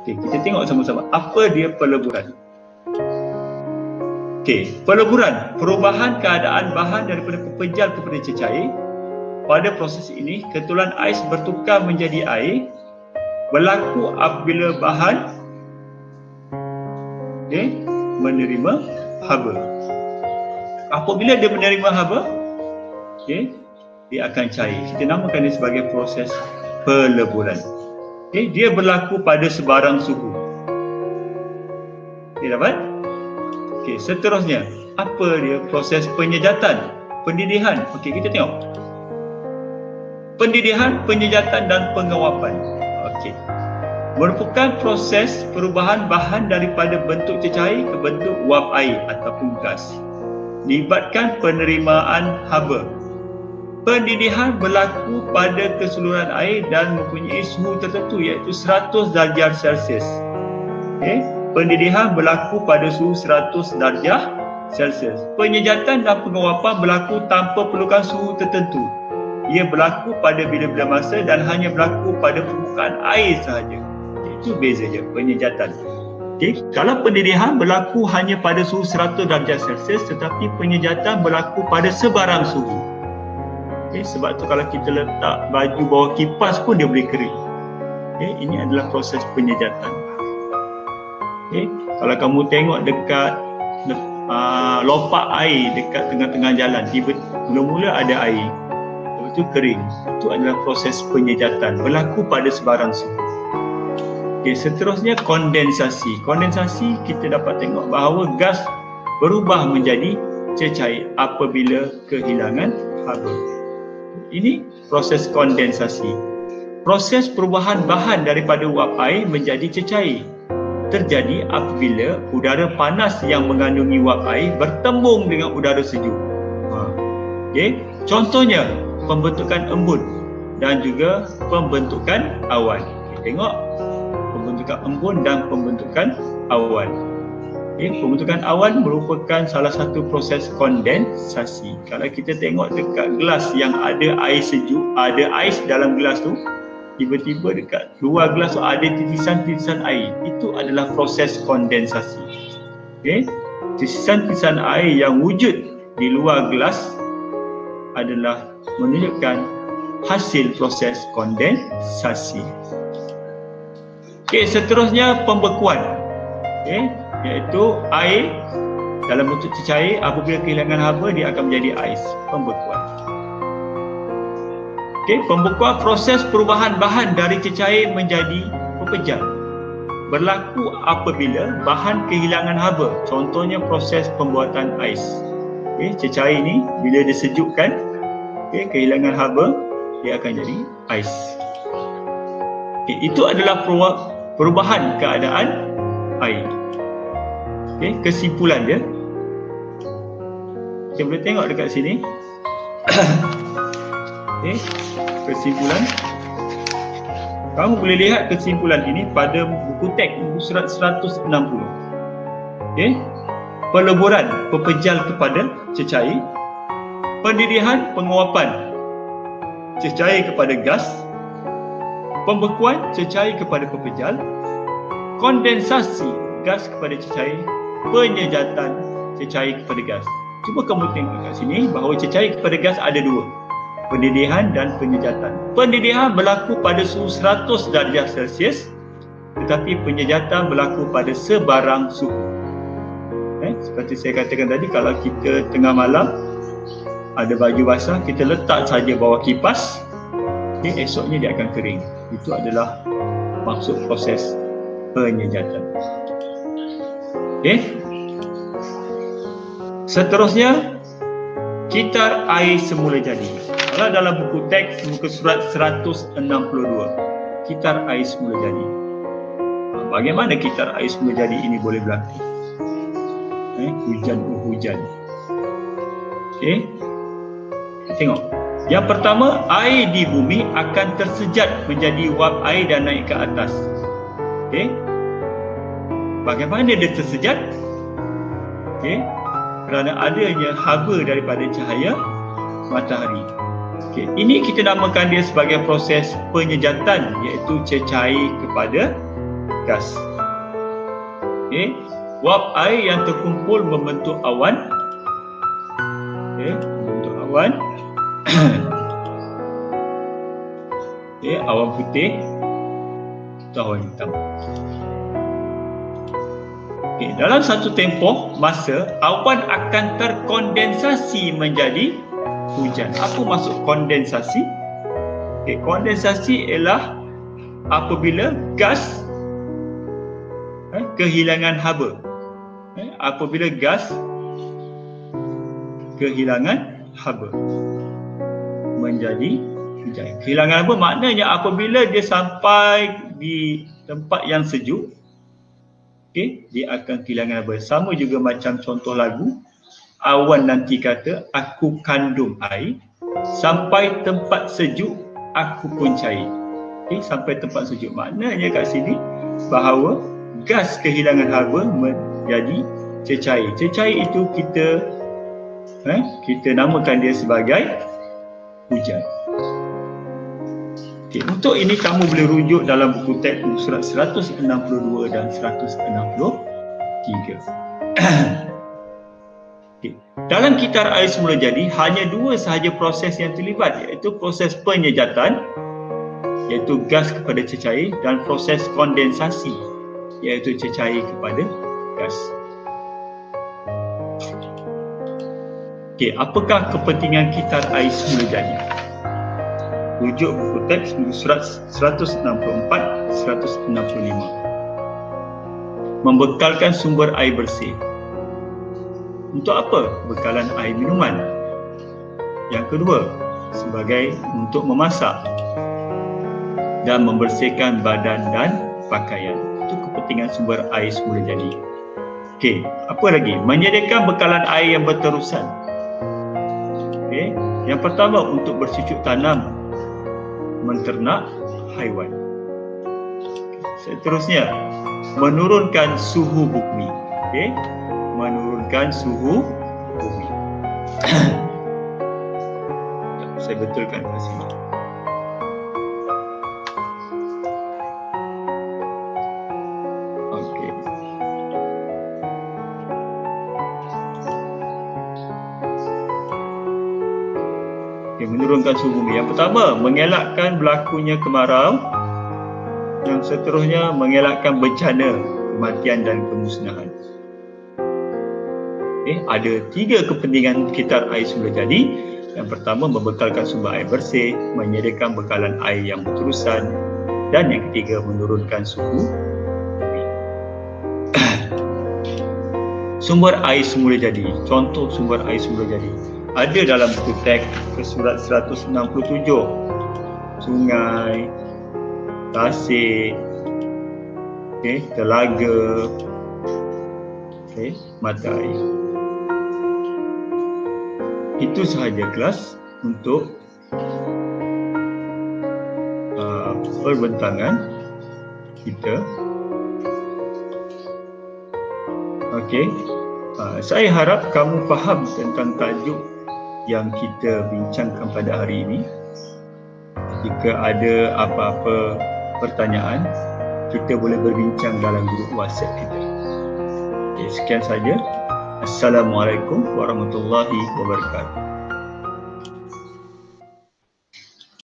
Okey, kita tengok sama-sama apa dia peleburan. Okey, peleburan, perubahan keadaan bahan daripada pepejal kepada cecair. Pada proses ini, ketebalan ais bertukar menjadi air berlaku apabila bahan menerima haba. Apabila dia menerima haba, dia akan cair. Kita namakan dia sebagai proses peleburan. Dia berlaku pada sebarang suhu. Dapat? Seterusnya, apa dia proses penyejatan, pendidihan? Kita tengok. Pendidihan, penyejatan dan pengawapan. Merupakan proses perubahan bahan daripada bentuk cecair ke bentuk wap air ataupun gas. Libatkan penerimaan haba. Pendidihan berlaku pada keseluruhan air dan mempunyai suhu tertentu iaitu 100 darjah Celsius. Pendidihan berlaku pada suhu 100 darjah Celsius. Penyejatan dan pengawapan berlaku tanpa perlukan suhu tertentu. Ia berlaku pada bila-bila masa dan hanya berlaku pada permukaan air sahaja. Itu bezanya penyejatan. Kalau pendidihan berlaku hanya pada suhu 100 darjah Celsius, tetapi penyejatan berlaku pada sebarang suhu. Sebab tu kalau kita letak baju bawah kipas pun dia boleh kering. Ini adalah proses penyejatan. Kalau kamu tengok dekat lopak air dekat tengah-tengah jalan, mula-mula ada air, lepas tu kering. Itu adalah proses penyejatan, berlaku pada sebarang suhu. Seterusnya kondensasi. Kondensasi kita dapat tengok bahawa gas berubah menjadi cecair apabila kehilangan haba. Ini proses kondensasi. Proses perubahan bahan daripada uap air menjadi cecair terjadi apabila udara panas yang mengandungi uap air bertembung dengan udara sejuk. Contohnya pembentukan embun dan juga pembentukan awan. Tengok pembentukan embun dan pembentukan awan. Pembentukan awan merupakan salah satu proses kondensasi. Kalau kita tengok dekat gelas yang ada air sejuk, ada ais dalam gelas tu, tiba-tiba dekat luar gelas tu ada titisan-titisan air. Itu adalah proses kondensasi. Titisan-titisan air yang wujud di luar gelas adalah menunjukkan hasil proses kondensasi. Seterusnya pembekuan. Iaitu air dalam bentuk cecair apabila kehilangan haba dia akan menjadi ais. Pembekuan. Pembekuan proses perubahan bahan dari cecair menjadi pepejal. Berlaku apabila bahan kehilangan haba. Contohnya proses pembuatan ais. Cecair ini bila disejukkan, kehilangan haba, dia akan jadi ais. Itu adalah perubahan keadaan air. Kesimpulan dia. Kita boleh tengok dekat sini. Kesimpulan. Kamu boleh lihat kesimpulan ini pada buku teks buku surat 160. Peleburan, pepejal kepada cecair. Pendidihan, penguapan cecair kepada gas. Pembekuan, cecair kepada pepejal. Kondensasi, gas kepada cecair. Penyejatan, cecair kepada gas. Cuba kamu tengok kat sini bahawa cecair kepada gas ada dua, pendidihan dan penyejatan. Pendidihan berlaku pada suhu 100 darjah Celsius, tetapi penyejatan berlaku pada sebarang suhu. Seperti saya katakan tadi, kalau kita tengah malam ada baju basah, kita letak saja bawah kipas, esoknya dia akan kering. Itu adalah maksud proses penyejatan. Seterusnya, kitar air semula jadi. Kalau dalam buku teks muka surat 162, kitar air semula jadi. Bagaimana kitar air semula jadi ini boleh berlaku? Hujan. Tengok. Yang pertama, air di bumi akan tersejat menjadi wap air dan naik ke atas. Bagaimana dia tersejat? Kerana adanya haba daripada cahaya matahari. Ini kita namakan dia sebagai proses penyejatan, iaitu cecair kepada gas. Okey, wap air yang terkumpul membentuk awan. Okey, membentuk awan. Okey, awan putih atau awan hitam. Okey, dalam satu tempoh masa, awan akan terkondensasi menjadi hujan. Apa maksud kondensasi? Okey, kondensasi ialah apabila gas kehilangan haba. Apabila gas kehilangan haba menjadi hujan. Kehilangan haba maknanya apabila dia sampai di tempat yang sejuk, okey, dia akan kehilangan haba. Sama juga macam contoh lagu, awan nanti kata aku kandung air, sampai tempat sejuk aku pun cair. Okay, sampai tempat sejuk. Maknanya kat sini bahawa gas kehilangan haba menjadi cecair. Cecair itu kita namakan dia sebagai hujan. Okay, untuk ini kamu boleh rujuk dalam buku teks surat 162 dan 163. Okay. Dalam kitar air semula jadi, hanya dua sahaja proses yang terlibat, iaitu proses penyejatan, iaitu gas kepada cecair, dan proses kondensasi, iaitu cecair kepada gas. Okey, apakah kepentingan kitar air semula jadi? Rujuk buku teks surat 164, 165. Membekalkan sumber air bersih. Untuk apa? Bekalan air minuman. Yang kedua, sebagai untuk memasak dan membersihkan badan dan pakaian. Itu kepentingan sumber air semula jadi. Okey, apa lagi? Menyediakan bekalan air yang berterusan. Okey, yang pertama untuk bercucuk tanam, menternak haiwan. Seterusnya, menurunkan suhu bumi. Okey, menurunkan suhu bumi. Saya betulkan di sini. Menurunkan suhu bumi. Yang pertama, mengelakkan berlakunya kemarau. Yang seterusnya, mengelakkan bencana, kematian dan kemusnahan. Ada tiga kepentingan kitar air semula jadi. Yang pertama, membekalkan sumber air bersih, menyediakan bekalan air yang berterusan, dan yang ketiga, menurunkan suhu bumi. Sumber air semula jadi. Contoh sumber air semula jadi ada dalam buku teks ke surat 167. Sungai, tasik, telaga, mata air. Itu sahaja kelas untuk perbentangan kita. Saya harap kamu faham tentang tajuk yang kita bincangkan pada hari ini. Jika ada apa-apa pertanyaan, kita boleh berbincang dalam grup WhatsApp kita. Sekian saja. Assalamualaikum warahmatullahi wabarakatuh.